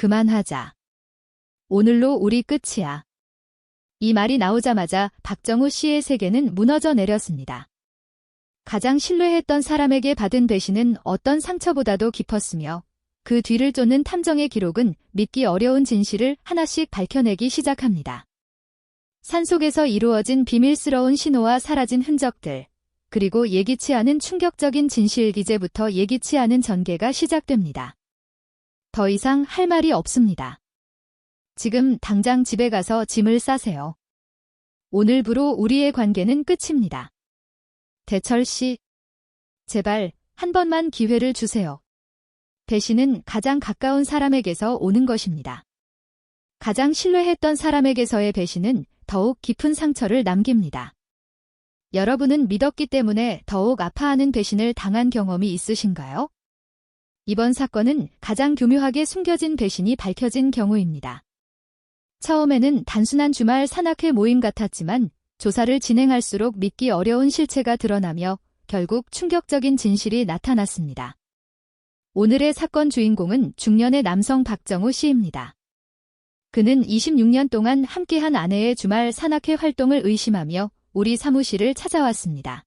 그만하자. 오늘로 우리 끝이야. 이 말이 나오자마자 박정우 씨의 세계는 무너져 내렸습니다. 가장 신뢰했던 사람에게 받은 배신은 어떤 상처보다도 깊었으며 그 뒤를 쫓는 탐정의 기록은 믿기 어려운 진실을 하나씩 밝혀내기 시작합니다. 산속에서 이루어진 비밀스러운 신호와 사라진 흔적들, 그리고 예기치 않은 충격적인 진실, 이제부터 예기치 않은 전개가 시작됩니다. 더 이상 할 말이 없습니다. 지금 당장 집에 가서 짐을 싸세요. 오늘부로 우리의 관계는 끝입니다. 대철 씨, 제발 한 번만 기회를 주세요. 배신은 가장 가까운 사람에게서 오는 것입니다. 가장 신뢰했던 사람에게서의 배신은 더욱 깊은 상처를 남깁니다. 여러분은 믿었기 때문에 더욱 아파하는 배신을 당한 경험이 있으신가요? 이번 사건은 가장 교묘하게 숨겨진 배신이 밝혀진 경우입니다. 처음에는 단순한 주말 산악회 모임 같았지만 조사를 진행할수록 믿기 어려운 실체가 드러나며 결국 충격적인 진실이 나타났습니다. 오늘의 사건 주인공은 중년의 남성 박정우 씨입니다. 그는 26년 동안 함께한 아내의 주말 산악회 활동을 의심하며 우리 사무실을 찾아왔습니다.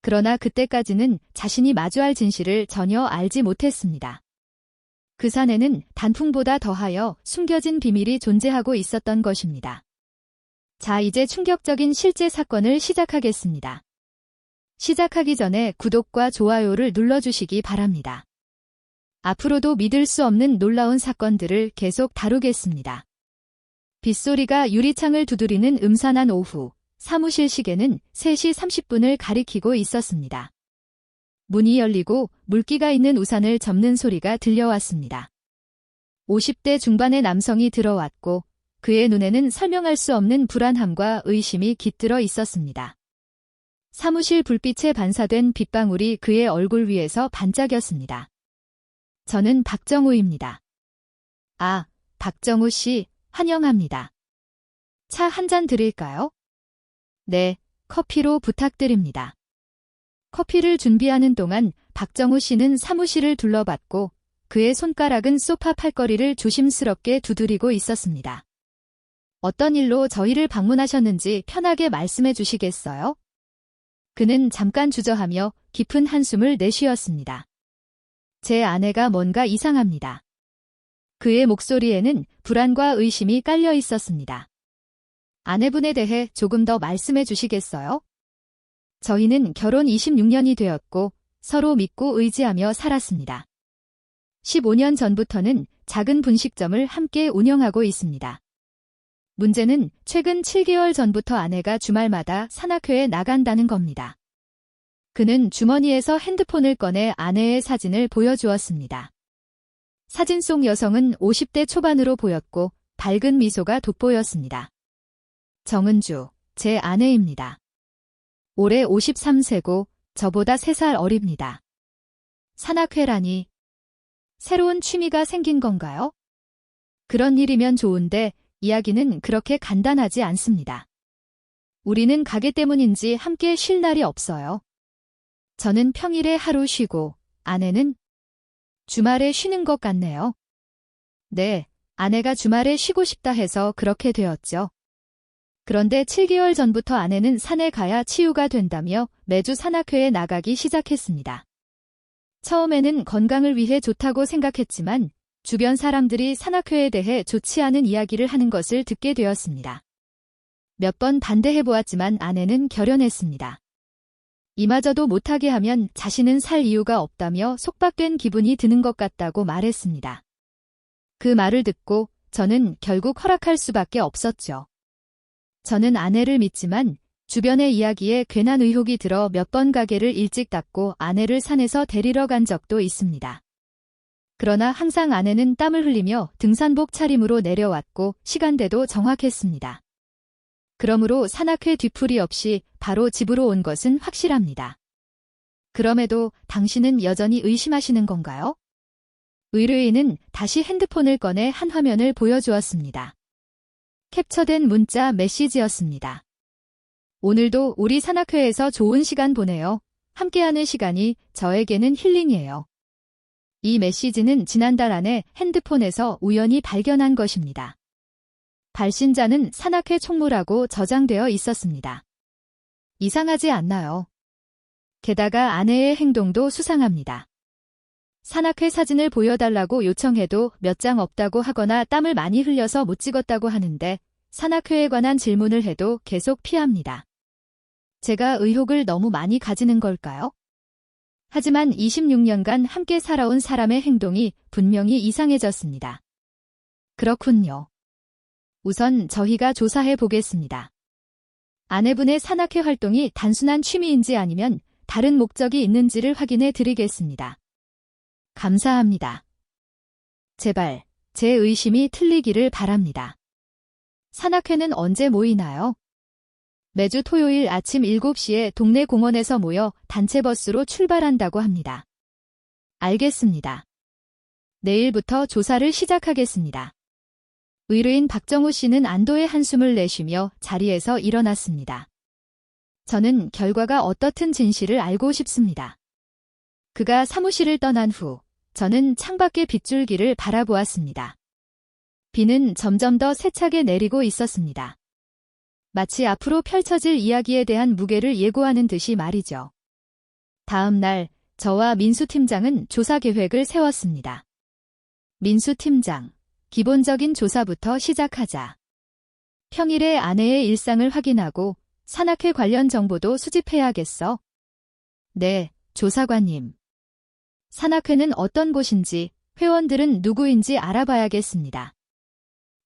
그러나 그때까지는 자신이 마주할 진실을 전혀 알지 못했습니다. 그 사내는 단풍보다 더하여 숨겨진 비밀이 존재하고 있었던 것입니다. 자, 이제 충격적인 실제 사건을 시작하겠습니다. 시작하기 전에 구독과 좋아요를 눌러주시기 바랍니다. 앞으로도 믿을 수 없는 놀라운 사건들을 계속 다루겠습니다. 빗소리가 유리창을 두드리는 음산한 오후, 사무실 시계는 3시 30분을 가리키고 있었습니다. 문이 열리고 물기가 있는 우산을 접는 소리가 들려왔습니다. 50대 중반의 남성이 들어왔고 그의 눈에는 설명할 수 없는 불안함과 의심이 깃들어 있었습니다. 사무실 불빛에 반사된 빗방울이 그의 얼굴 위에서 반짝였습니다. 저는 박정우입니다. 아, 박정우 씨, 환영합니다. 차 한 잔 드릴까요? 네, 커피로 부탁드립니다. 커피를 준비하는 동안 박정우 씨는 사무실을 둘러봤고 그의 손가락은 소파 팔걸이를 조심스럽게 두드리고 있었습니다. 어떤 일로 저희를 방문하셨는지 편하게 말씀해 주시겠어요? 그는 잠깐 주저하며 깊은 한숨을 내쉬었습니다. 제 아내가 뭔가 이상합니다. 그의 목소리에는 불안과 의심이 깔려 있었습니다. 아내분에 대해 조금 더 말씀해 주시겠어요? 저희는 결혼 26년이 되었고 서로 믿고 의지하며 살았습니다. 15년 전부터는 작은 분식점을 함께 운영하고 있습니다. 문제는 최근 7개월 전부터 아내가 주말마다 산악회에 나간다는 겁니다. 그는 주머니에서 핸드폰을 꺼내 아내의 사진을 보여주었습니다. 사진 속 여성은 50대 초반으로 보였고 밝은 미소가 돋보였습니다. 정은주, 제 아내입니다. 올해 53세고 저보다 3살 어립니다. 산악회라니. 새로운 취미가 생긴 건가요? 그런 일이면 좋은데 이야기는 그렇게 간단하지 않습니다. 우리는 가게 때문인지 함께 쉴 날이 없어요. 저는 평일에 하루 쉬고 아내는 주말에 쉬는 것 같네요. 네, 아내가 주말에 쉬고 싶다 해서 그렇게 되었죠. 그런데 7개월 전부터 아내는 산에 가야 치유가 된다며 매주 산악회에 나가기 시작했습니다. 처음에는 건강을 위해 좋다고 생각했지만 주변 사람들이 산악회에 대해 좋지 않은 이야기를 하는 것을 듣게 되었습니다. 몇 번 반대해보았지만 아내는 결연했습니다. 이마저도 못하게 하면 자신은 살 이유가 없다며 속박된 기분이 드는 것 같다고 말했습니다. 그 말을 듣고 저는 결국 허락할 수밖에 없었죠. 저는 아내를 믿지만 주변의 이야기에 괜한 의혹이 들어 몇 번 가게를 일찍 닫고 아내를 산에서 데리러 간 적도 있습니다. 그러나 항상 아내는 땀을 흘리며 등산복 차림으로 내려왔고 시간대도 정확했습니다. 그러므로 산악회 뒤풀이 없이 바로 집으로 온 것은 확실합니다. 그럼에도 당신은 여전히 의심하시는 건가요? 의뢰인은 다시 핸드폰을 꺼내 한 화면을 보여주었습니다. 캡처된 문자 메시지였습니다. 오늘도 우리 산악회에서 좋은 시간 보내요. 함께하는 시간이 저에게는 힐링이에요. 이 메시지는 지난달 안에 핸드폰에서 우연히 발견한 것입니다. 발신자는 산악회 총무라고 저장되어 있었습니다. 이상하지 않나요? 게다가 아내의 행동도 수상합니다. 산악회 사진을 보여달라고 요청해도 몇 장 없다고 하거나 땀을 많이 흘려서 못 찍었다고 하는데 산악회에 관한 질문을 해도 계속 피합니다. 제가 의혹을 너무 많이 가지는 걸까요? 하지만 26년간 함께 살아온 사람의 행동이 분명히 이상해졌습니다. 그렇군요. 우선 저희가 조사해 보겠습니다. 아내분의 산악회 활동이 단순한 취미인지 아니면 다른 목적이 있는지를 확인해 드리겠습니다. 감사합니다. 제발 제 의심이 틀리기를 바랍니다. 산악회는 언제 모이나요? 매주 토요일 아침 7시에 동네 공원에서 모여 단체 버스로 출발한다고 합니다. 알겠습니다. 내일부터 조사를 시작하겠습니다. 의뢰인 박정우 씨는 안도의 한숨을 내쉬며 자리에서 일어났습니다. 저는 결과가 어떻든 진실을 알고 싶습니다. 그가 사무실을 떠난 후 저는 창밖의 빗줄기를 바라보았습니다. 비는 점점 더 세차게 내리고 있었습니다. 마치 앞으로 펼쳐질 이야기에 대한 무게를 예고하는 듯이 말이죠. 다음 날 저와 민수 팀장은 조사 계획을 세웠습니다. 민수 팀장, 기본적인 조사부터 시작하자. 평일에 아내의 일상을 확인하고 산악회 관련 정보도 수집해야겠어. 네, 조사관님. 산악회는 어떤 곳인지, 회원들은 누구인지 알아봐야겠습니다.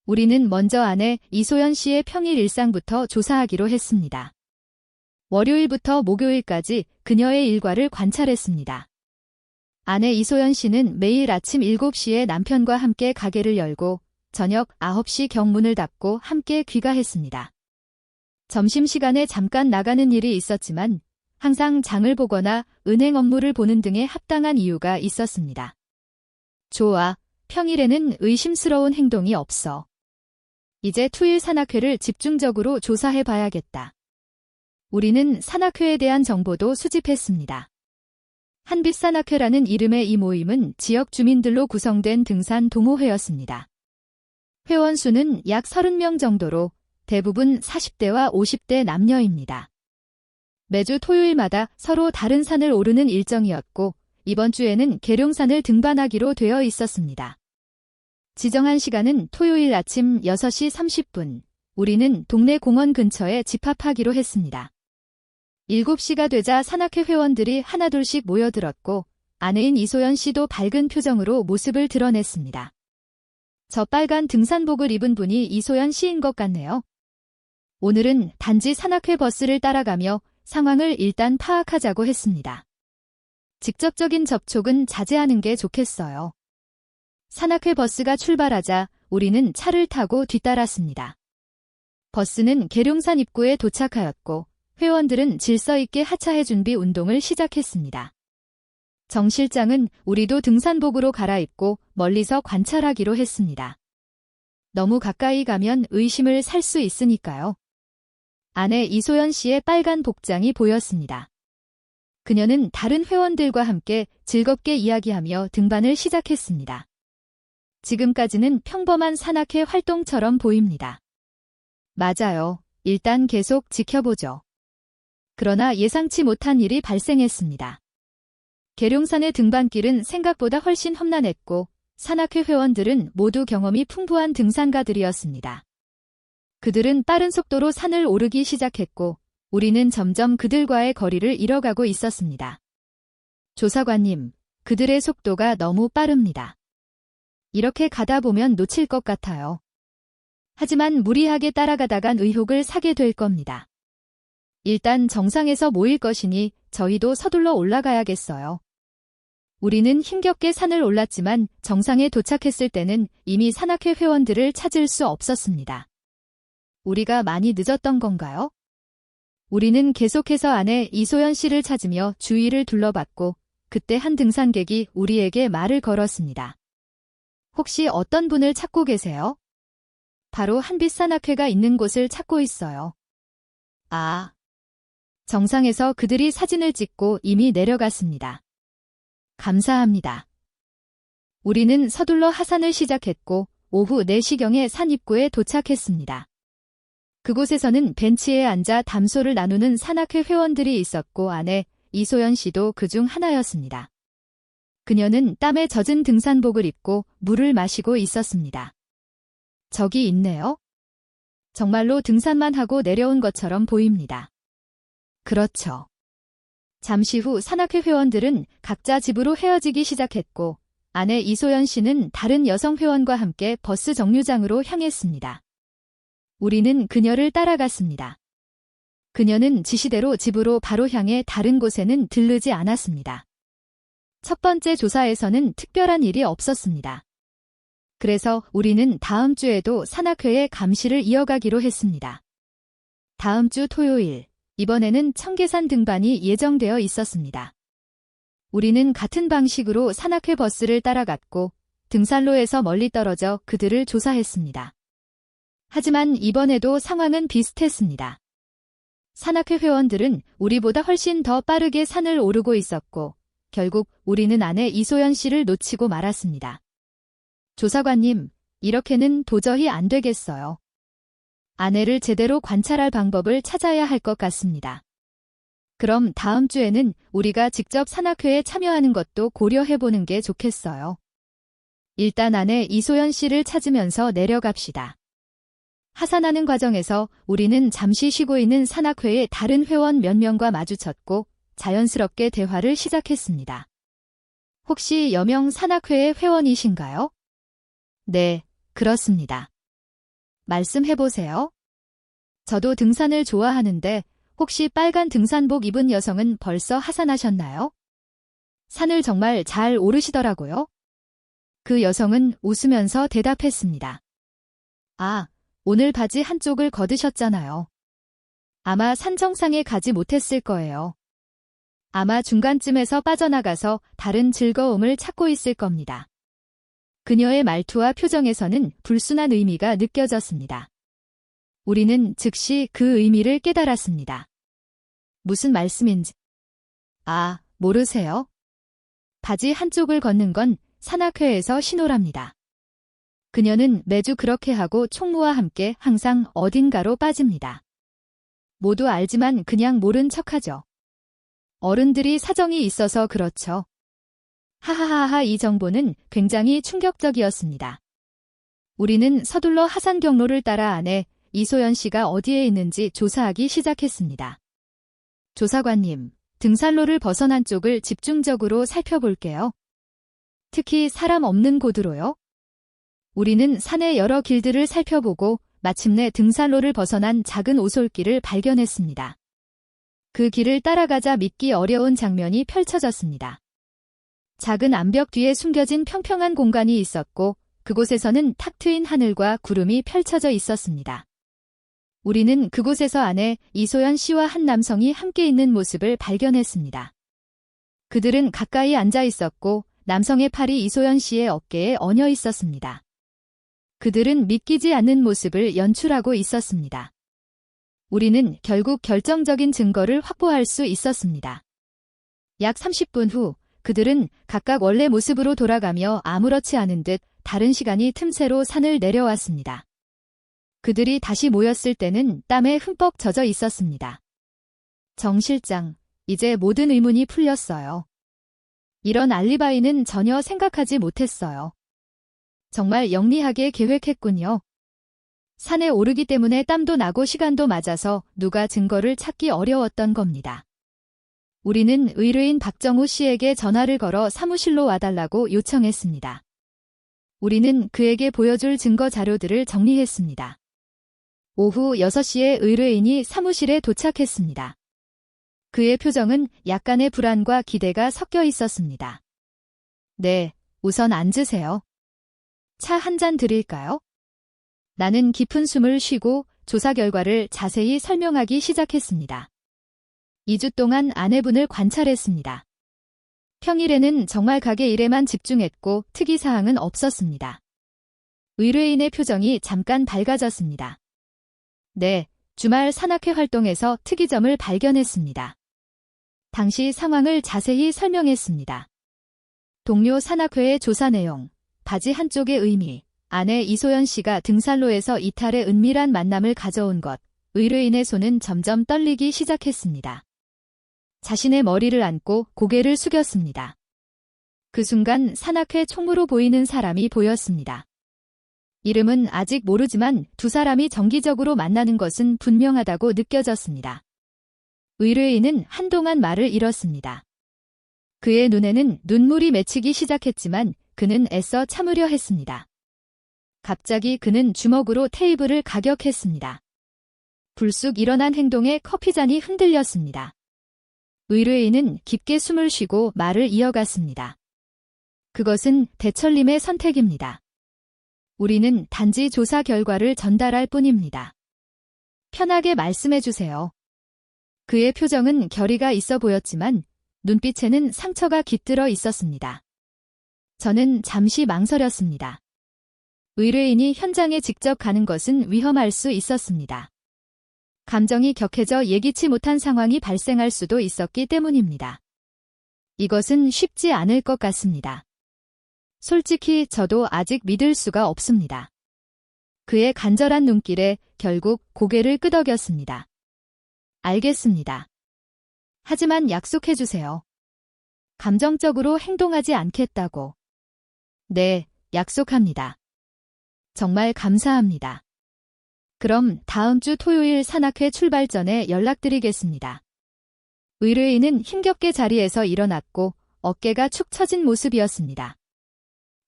우리는 먼저 아내 이소연 씨의 평일 일상부터 조사하기로 했습니다. 월요일부터 목요일까지 그녀의 일과를 관찰했습니다. 아내 이소연 씨는 매일 아침 7시에 남편과 함께 가게를 열고 저녁 9시 경문을 닫고 함께 귀가했습니다. 점심시간에 잠깐 나가는 일이 있었지만 항상 장을 보거나 은행 업무를 보는 등의 합당한 이유가 있었습니다. 좋아, 평일에는 의심스러운 행동이 없어. 이제 투일 산악회를 집중적으로 조사해 봐야겠다. 우리는 산악회에 대한 정보도 수집했습니다. 한빛산악회라는 이름의 이 모임은 지역 주민들로 구성된 등산 동호회였습니다. 회원 수는 약 30명 정도로 대부분 40대와 50대 남녀입니다. 매주 토요일마다 서로 다른 산을 오르는 일정이었고 이번 주에는 계룡산을 등반하기로 되어 있었습니다. 지정한 시간은 토요일 아침 6시 30분. 우리는 동네 공원 근처에 집합하기로 했습니다. 7시가 되자 산악회 회원들이 하나둘씩 모여들었고 아내인 이소연 씨도 밝은 표정으로 모습을 드러냈습니다. 저 빨간 등산복을 입은 분이 이소연 씨인 것 같네요. 오늘은 단지 산악회 버스를 따라가며 상황을 일단 파악하자고 했습니다. 직접적인 접촉은 자제하는 게 좋겠어요. 산악회 버스가 출발하자 우리는 차를 타고 뒤따랐습니다. 버스는 계룡산 입구에 도착하였고 회원들은 질서 있게 하차해 준비 운동을 시작했습니다. 정 실장은 우리도 등산복으로 갈아입고 멀리서 관찰하기로 했습니다. 너무 가까이 가면 의심을 살 수 있으니까요. 아내 이소연 씨의 빨간 복장이 보였습니다. 그녀는 다른 회원들과 함께 즐겁게 이야기하며 등반을 시작했습니다. 지금까지는 평범한 산악회 활동처럼 보입니다. 맞아요. 일단 계속 지켜보죠. 그러나 예상치 못한 일이 발생했습니다. 계룡산의 등반길은 생각보다 훨씬 험난했고 산악회 회원들은 모두 경험이 풍부한 등산가들이었습니다. 그들은 빠른 속도로 산을 오르기 시작했고 우리는 점점 그들과의 거리를 잃어가고 있었습니다. 조사관님, 그들의 속도가 너무 빠릅니다. 이렇게 가다 보면 놓칠 것 같아요. 하지만 무리하게 따라가다간 의혹을 사게 될 겁니다. 일단 정상에서 모일 것이니 저희도 서둘러 올라가야겠어요. 우리는 힘겹게 산을 올랐지만 정상에 도착했을 때는 이미 산악회 회원들을 찾을 수 없었습니다. 우리가 많이 늦었던 건가요? 우리는 계속해서 아내 이소연 씨를 찾으며 주위를 둘러봤고 그때 한 등산객이 우리에게 말을 걸었습니다. 혹시 어떤 분을 찾고 계세요? 바로 한빛산악회가 있는 곳을 찾고 있어요. 아. 정상에서 그들이 사진을 찍고 이미 내려갔습니다. 감사합니다. 우리는 서둘러 하산을 시작했고 오후 4시경에 산 입구에 도착했습니다. 그곳에서는 벤치에 앉아 담소를 나누는 산악회 회원들이 있었고 안에 이소연 씨도 그중 하나였습니다. 그녀는 땀에 젖은 등산복을 입고 물을 마시고 있었습니다. 저기 있네요. 정말로 등산만 하고 내려온 것처럼 보입니다. 그렇죠. 잠시 후 산악회 회원들은 각자 집으로 헤어지기 시작했고 아내 이소연 씨는 다른 여성 회원과 함께 버스 정류장으로 향했습니다. 우리는 그녀를 따라갔습니다. 그녀는 지시대로 집으로 바로 향해 다른 곳에는 들르지 않았습니다. 첫 번째 조사에서는 특별한 일이 없었습니다. 그래서 우리는 다음 주에도 산악회의 감시를 이어가기로 했습니다. 다음 주 토요일, 이번에는 청계산 등반이 예정되어 있었습니다. 우리는 같은 방식으로 산악회 버스를 따라갔고 등산로에서 멀리 떨어져 그들을 조사했습니다. 하지만 이번에도 상황은 비슷했습니다. 산악회 회원들은 우리보다 훨씬 더 빠르게 산을 오르고 있었고 결국 우리는 아내 이소연 씨를 놓치고 말았습니다. 조사관님, 이렇게는 도저히 안 되겠어요. 아내를 제대로 관찰할 방법을 찾아야 할 것 같습니다. 그럼 다음 주에는 우리가 직접 산악회에 참여하는 것도 고려해보는 게 좋겠어요. 일단 아내 이소연 씨를 찾으면서 내려갑시다. 하산하는 과정에서 우리는 잠시 쉬고 있는 산악회의 다른 회원 몇 명과 마주쳤고 자연스럽게 대화를 시작했습니다. 혹시 여명 산악회의 회원이신가요? 네, 그렇습니다. 말씀해보세요. 저도 등산을 좋아하는데 혹시 빨간 등산복 입은 여성은 벌써 하산하셨나요? 산을 정말 잘 오르시더라고요. 그 여성은 웃으면서 대답했습니다. 아, 오늘 바지 한쪽을 걷으셨잖아요. 아마 산 정상에 가지 못했을 거예요. 아마 중간쯤에서 빠져나가서 다른 즐거움을 찾고 있을 겁니다. 그녀의 말투와 표정에서는 불순한 의미가 느껴졌습니다. 우리는 즉시 그 의미를 깨달았습니다. 무슨 말씀인지. 아, 모르세요? 바지 한쪽을 걷는 건 산악회에서 신호랍니다. 그녀는 매주 그렇게 하고 총무와 함께 항상 어딘가로 빠집니다. 모두 알지만 그냥 모른 척하죠. 어른들이 사정이 있어서 그렇죠. 하하하하 이 정보는 굉장히 충격적이었습니다. 우리는 서둘러 하산 경로를 따라 아내 이소연 씨가 어디에 있는지 조사하기 시작했습니다. 조사관님, 등산로를 벗어난 쪽을 집중적으로 살펴볼게요. 특히 사람 없는 곳으로요. 우리는 산의 여러 길들을 살펴보고 마침내 등산로를 벗어난 작은 오솔길을 발견했습니다. 그 길을 따라가자 믿기 어려운 장면이 펼쳐졌습니다. 작은 암벽 뒤에 숨겨진 평평한 공간이 있었고 그곳에서는 탁 트인 하늘과 구름이 펼쳐져 있었습니다. 우리는 그곳에서 아내 이소연 씨와 한 남성이 함께 있는 모습을 발견했습니다. 그들은 가까이 앉아 있었고 남성의 팔이 이소연 씨의 어깨에 얹어 있었습니다. 그들은 믿기지 않는 모습을 연출하고 있었습니다. 우리는 결국 결정적인 증거를 확보할 수 있었습니다. 약 30분 후 그들은 각각 원래 모습으로 돌아가며 아무렇지 않은 듯 다른 시간이 틈새로 산을 내려왔습니다. 그들이 다시 모였을 때는 땀에 흠뻑 젖어 있었습니다. 정 실장, 이제 모든 의문이 풀렸어요. 이런 알리바이는 전혀 생각하지 못했어요. 정말 영리하게 계획했군요. 산에 오르기 때문에 땀도 나고 시간도 맞아서 누가 증거를 찾기 어려웠던 겁니다. 우리는 의뢰인 박정우 씨에게 전화를 걸어 사무실로 와달라고 요청했습니다. 우리는 그에게 보여줄 증거 자료들을 정리했습니다. 오후 6시에 의뢰인이 사무실에 도착했습니다. 그의 표정은 약간의 불안과 기대가 섞여 있었습니다. 네, 우선 앉으세요. 차 한 잔 드릴까요? 나는 깊은 숨을 쉬고 조사 결과를 자세히 설명하기 시작했습니다. 2주 동안 아내분을 관찰했습니다. 평일에는 정말 가게 일에만 집중했고 특이사항은 없었습니다. 의뢰인의 표정이 잠깐 밝아졌습니다. 네, 주말 산악회 활동에서 특이점을 발견했습니다. 당시 상황을 자세히 설명했습니다. 동료 산악회의 조사 내용, 바지 한쪽의 의미, 아내 이소연 씨가 등산로에서 이탈의 은밀한 만남을 가져온 것, 의뢰인의 손은 점점 떨리기 시작했습니다. 자신의 머리를 안고 고개를 숙였습니다. 그 순간 산악회 총무로 보이는 사람이 보였습니다. 이름은 아직 모르지만 두 사람이 정기적으로 만나는 것은 분명하다고 느껴졌습니다. 의뢰인은 한동안 말을 잃었습니다. 그의 눈에는 눈물이 맺히기 시작했지만 그는 애써 참으려 했습니다. 갑자기 그는 주먹으로 테이블을 가격했습니다. 불쑥 일어난 행동에 커피잔이 흔들렸습니다. 의뢰인은 깊게 숨을 쉬고 말을 이어갔습니다. 그것은 대철님의 선택입니다. 우리는 단지 조사 결과를 전달할 뿐입니다. 편하게 말씀해 주세요. 그의 표정은 결의가 있어 보였지만 눈빛에는 상처가 깃들어 있었습니다. 저는 잠시 망설였습니다. 의뢰인이 현장에 직접 가는 것은 위험할 수 있었습니다. 감정이 격해져 예기치 못한 상황이 발생할 수도 있었기 때문입니다. 이것은 쉽지 않을 것 같습니다. 솔직히 저도 아직 믿을 수가 없습니다. 그의 간절한 눈길에 결국 고개를 끄덕였습니다. 알겠습니다. 하지만 약속해 주세요. 감정적으로 행동하지 않겠다고. 네, 약속합니다. 정말 감사합니다. 그럼 다음 주 토요일 산악회 출발 전에 연락드리겠습니다. 의뢰인은 힘겹게 자리에서 일어났고 어깨가 축 처진 모습이었습니다.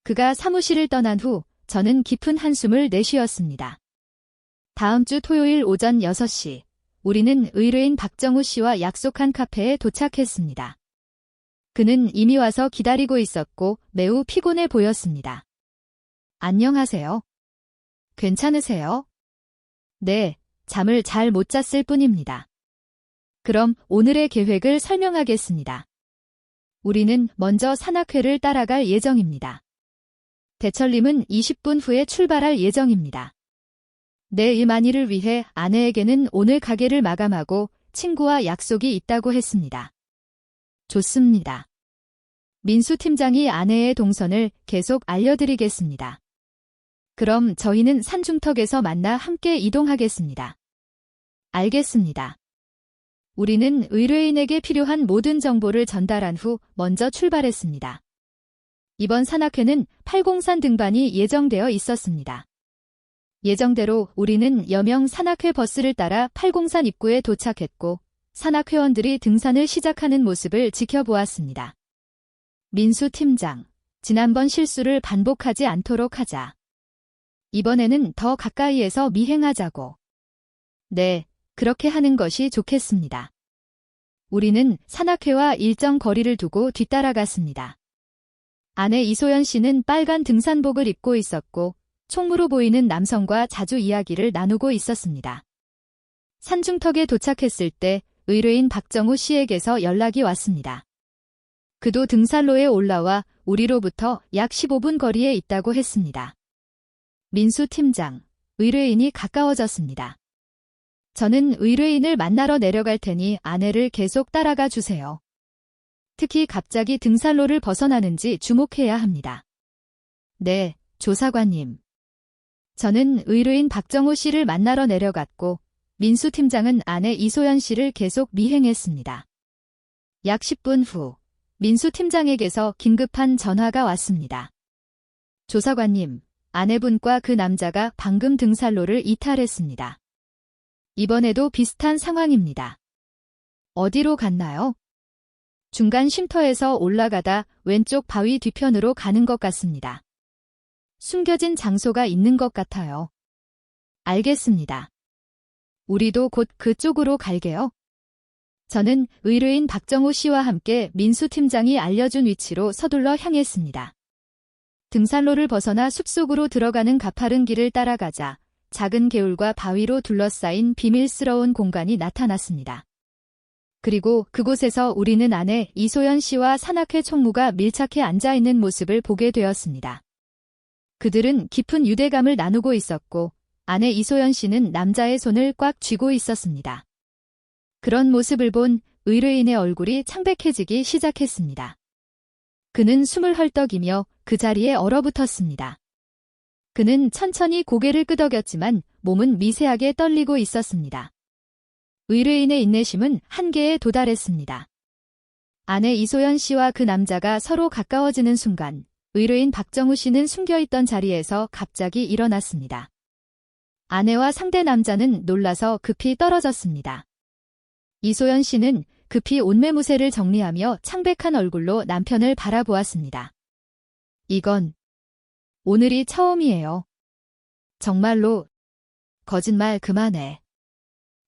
그가 사무실을 떠난 후 저는 깊은 한숨을 내쉬었습니다. 다음 주 토요일 오전 6시, 우리는 의뢰인 박정우 씨와 약속한 카페에 도착했습니다. 그는 이미 와서 기다리고 있었고 매우 피곤해 보였습니다. 안녕하세요. 괜찮으세요? 네, 잠을 잘 못 잤을 뿐입니다. 그럼 오늘의 계획을 설명하겠습니다. 우리는 먼저 산악회를 따라갈 예정입니다. 대철님은 20분 후에 출발할 예정입니다. 내 일 만일을 위해 아내에게는 오늘 가게를 마감하고 친구와 약속이 있다고 했습니다. 좋습니다. 민수 팀장이 아내의 동선을 계속 알려드리겠습니다. 그럼 저희는 산중턱에서 만나 함께 이동하겠습니다. 알겠습니다. 우리는 의뢰인에게 필요한 모든 정보를 전달한 후 먼저 출발했습니다. 이번 산악회는 803 등반이 예정되어 있었습니다. 예정대로 우리는 여명 산악회 버스를 따라 803 입구에 도착했고 산악회원들이 등산을 시작하는 모습을 지켜보았습니다. 민수 팀장, 지난번 실수를 반복하지 않도록 하자. 이번에는 더 가까이에서 미행하자고. 네, 그렇게 하는 것이 좋겠습니다. 우리는 산악회와 일정 거리를 두고 뒤따라갔습니다. 아내 이소연 씨는 빨간 등산복을 입고 있었고 총무로 보이는 남성과 자주 이야기를 나누고 있었습니다. 산중턱에 도착했을 때 의뢰인 박정우 씨에게서 연락이 왔습니다. 그도 등산로에 올라와 우리로부터 약 15분 거리에 있다고 했습니다. 민수 팀장, 의뢰인이 가까워졌습니다. 저는 의뢰인을 만나러 내려갈 테니 아내를 계속 따라가 주세요. 특히 갑자기 등산로를 벗어나는지 주목해야 합니다. 네, 조사관님. 저는 의뢰인 박정우 씨를 만나러 내려갔고 민수 팀장은 아내 이소연 씨를 계속 미행했습니다. 약 10분 후 민수 팀장에게서 긴급한 전화가 왔습니다. 조사관님, 아내분과 그 남자가 방금 등산로를 이탈했습니다. 이번에도 비슷한 상황입니다. 어디로 갔나요? 중간 쉼터에서 올라가다 왼쪽 바위 뒤편으로 가는 것 같습니다. 숨겨진 장소가 있는 것 같아요. 알겠습니다. 우리도 곧 그쪽으로 갈게요. 저는 의뢰인 박정우 씨와 함께 민수 팀장이 알려준 위치로 서둘러 향했습니다. 등산로를 벗어나 숲속으로 들어가는 가파른 길을 따라가자 작은 개울과 바위로 둘러싸인 비밀스러운 공간이 나타났습니다. 그리고 그곳에서 우리는 아내 이소연 씨와 산악회 총무가 밀착해 앉아있는 모습을 보게 되었습니다. 그들은 깊은 유대감을 나누고 있었고 아내 이소연 씨는 남자의 손을 꽉 쥐고 있었습니다. 그런 모습을 본 의뢰인의 얼굴이 창백해지기 시작했습니다. 그는 숨을 헐떡이며 그 자리에 얼어붙었습니다. 그는 천천히 고개를 끄덕였지만 몸은 미세하게 떨리고 있었습니다. 의뢰인의 인내심은 한계에 도달했습니다. 아내 이소연 씨와 그 남자가 서로 가까워지는 순간 의뢰인 박정우 씨는 숨겨있던 자리에서 갑자기 일어났습니다. 아내와 상대 남자는 놀라서 급히 떨어졌습니다. 이소연 씨는 급히 옷매무새를 정리하며 창백한 얼굴로 남편을 바라보았습니다. 이건 오늘이 처음이에요. 정말로 거짓말 그만해.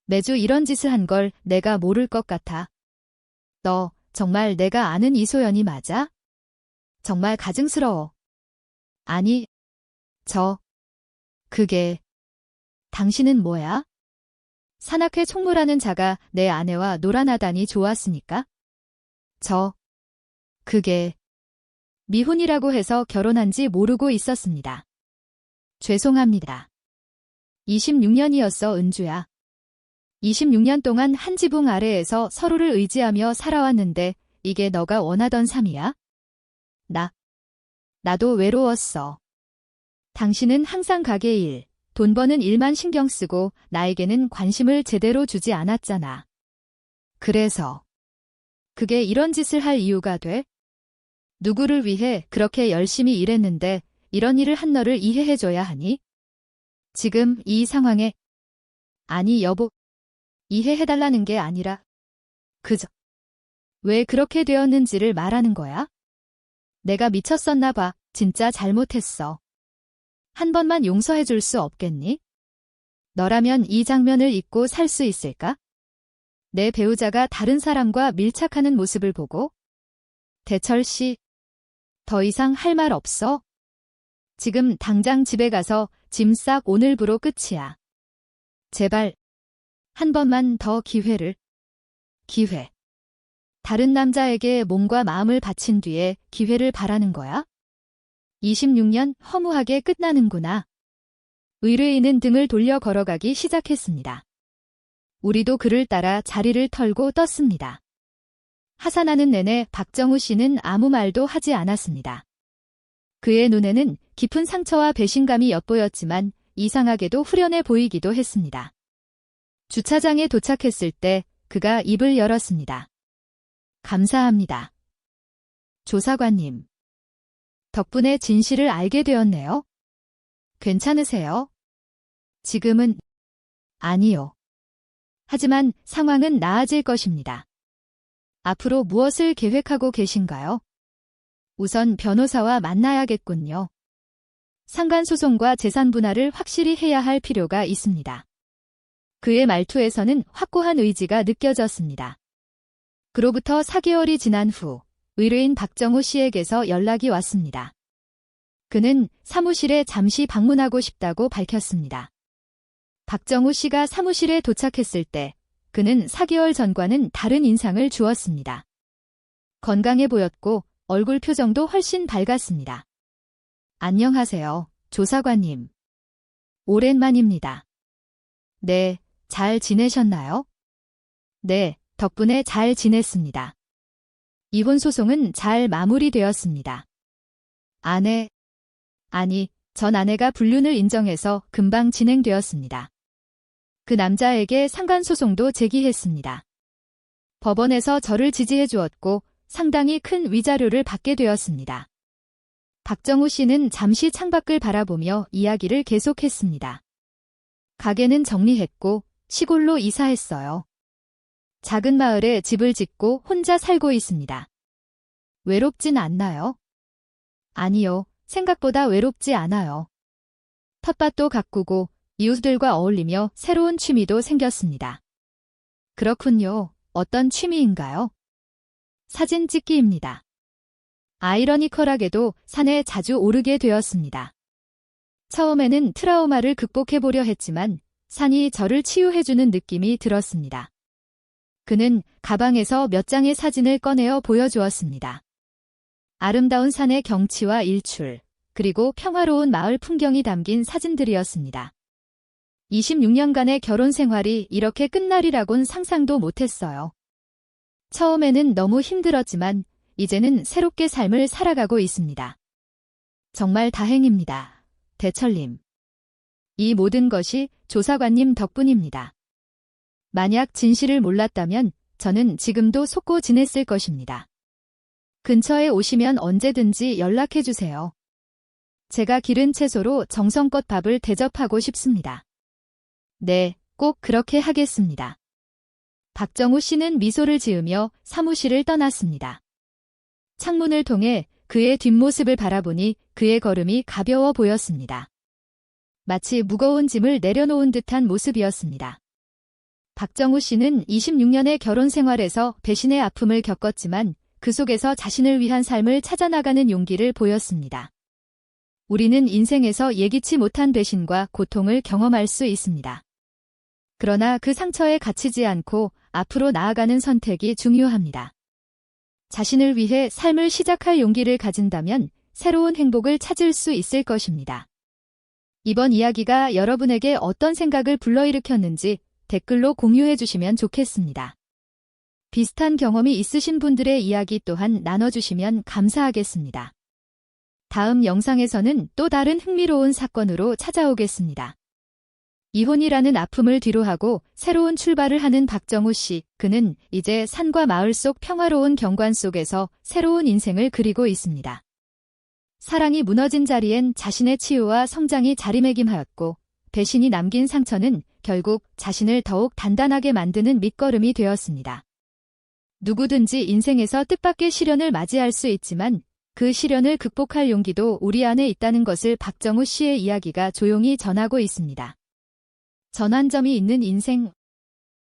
매주 이런 짓을 한 걸 내가 모를 것 같아. 너 정말 내가 아는 이소연이 맞아? 정말 가증스러워. 아니, 그게 당신은 뭐야? 산악회 총무라는 자가 내 아내와 놀아나다니 좋았으니까? 그게 미혼이라고 해서 결혼한지 모르고 있었습니다. 죄송합니다. 26년이었어, 은주야. 26년 동안 한 지붕 아래에서 서로를 의지하며 살아왔는데 이게 너가 원하던 삶이야? 나도 외로웠어. 당신은 항상 가게 일, 돈 버는 일만 신경 쓰고 나에게는 관심을 제대로 주지 않았잖아. 그래서 그게 이런 짓을 할 이유가 돼? 누구를 위해 그렇게 열심히 일했는데 이런 일을 한 너를 이해해줘야 하니? 지금 이 상황에 아니 여보, 이해해달라는 게 아니라 그저 왜 그렇게 되었는지를 말하는 거야? 내가 미쳤었나 봐. 진짜 잘못했어. 한 번만 용서해줄 수 없겠니? 너라면 이 장면을 잊고 살 수 있을까? 내 배우자가 다른 사람과 밀착하는 모습을 보고? 대철 씨, 더 이상 할 말 없어? 지금 당장 집에 가서 짐 싹 오늘부로 끝이야. 제발 한 번만 더 기회. 다른 남자에게 몸과 마음을 바친 뒤에 기회를 바라는 거야? 26년 허무하게 끝나는구나. 의뢰인은 등을 돌려 걸어가기 시작했습니다. 우리도 그를 따라 자리를 털고 떴습니다. 하산하는 내내 박정우 씨는 아무 말도 하지 않았습니다. 그의 눈에는 깊은 상처와 배신감이 엿보였지만 이상하게도 후련해 보이기도 했습니다. 주차장에 도착했을 때 그가 입을 열었습니다. 감사합니다. 조사관님. 덕분에 진실을 알게 되었네요. 괜찮으세요? 지금은 아니요. 하지만 상황은 나아질 것입니다. 앞으로 무엇을 계획하고 계신가요? 우선 변호사와 만나야겠군요. 상간소송과 재산 분할을 확실히 해야 할 필요가 있습니다. 그의 말투에서는 확고한 의지가 느껴졌습니다. 그로부터 4개월이 지난 후 의뢰인 박정우 씨에게서 연락이 왔습니다. 그는 사무실에 잠시 방문하고 싶다고 밝혔습니다. 박정우 씨가 사무실에 도착했을 때 그는 4개월 전과는 다른 인상을 주었습니다. 건강해 보였고 얼굴 표정도 훨씬 밝았습니다. 안녕하세요, 조사관님. 오랜만입니다. 네, 잘 지내셨나요? 네, 덕분에 잘 지냈습니다. 이혼 소송은 잘 마무리되었습니다. 전 아내가 불륜을 인정해서 금방 진행되었습니다. 그 남자에게 상간소송도 제기했습니다. 법원에서 저를 지지해 주었고 상당히 큰 위자료를 받게 되었습니다. 박정우 씨는 잠시 창밖을 바라보며 이야기를 계속했습니다. 가게는 정리했고 시골로 이사했어요. 작은 마을에 집을 짓고 혼자 살고 있습니다. 외롭진 않나요? 아니요, 생각보다 외롭지 않아요. 텃밭도 가꾸고 이웃들과 어울리며 새로운 취미도 생겼습니다. 그렇군요. 어떤 취미인가요? 사진 찍기입니다. 아이러니컬하게도 산에 자주 오르게 되었습니다. 처음에는 트라우마를 극복해보려 했지만 산이 저를 치유해주는 느낌이 들었습니다. 그는 가방에서 몇 장의 사진을 꺼내어 보여주었습니다. 아름다운 산의 경치와 일출, 그리고 평화로운 마을 풍경이 담긴 사진들이었습니다. 26년간의 결혼 생활이 이렇게 끝나리라곤 상상도 못했어요. 처음에는 너무 힘들었지만 이제는 새롭게 삶을 살아가고 있습니다. 정말 다행입니다. 대철님. 이 모든 것이 조사관님 덕분입니다. 만약 진실을 몰랐다면 저는 지금도 속고 지냈을 것입니다. 근처에 오시면 언제든지 연락해주세요. 제가 기른 채소로 정성껏 밥을 대접하고 싶습니다. 네, 꼭 그렇게 하겠습니다. 박정우 씨는 미소를 지으며 사무실을 떠났습니다. 창문을 통해 그의 뒷모습을 바라보니 그의 걸음이 가벼워 보였습니다. 마치 무거운 짐을 내려놓은 듯한 모습이었습니다. 박정우 씨는 26년의 결혼 생활에서 배신의 아픔을 겪었지만 그 속에서 자신을 위한 삶을 찾아나가는 용기를 보였습니다. 우리는 인생에서 예기치 못한 배신과 고통을 경험할 수 있습니다. 그러나 그 상처에 갇히지 않고 앞으로 나아가는 선택이 중요합니다. 자신을 위해 삶을 시작할 용기를 가진다면 새로운 행복을 찾을 수 있을 것입니다. 이번 이야기가 여러분에게 어떤 생각을 불러일으켰는지 댓글로 공유해 주시면 좋겠습니다. 비슷한 경험이 있으신 분들의 이야기 또한 나눠주시면 감사하겠습니다. 다음 영상에서는 또 다른 흥미로운 사건으로 찾아오겠습니다. 이혼이라는 아픔을 뒤로하고 새로운 출발을 하는 박정우 씨, 그는 이제 산과 마을 속 평화로운 경관 속에서 새로운 인생을 그리고 있습니다. 사랑이 무너진 자리엔 자신의 치유와 성장이 자리매김하였고 배신이 남긴 상처는 결국 자신을 더욱 단단하게 만드는 밑거름이 되었습니다. 누구든지 인생에서 뜻밖의 시련을 맞이할 수 있지만 그 시련을 극복할 용기도 우리 안에 있다는 것을 박정우 씨의 이야기가 조용히 전하고 있습니다. 전환점이 있는 인생.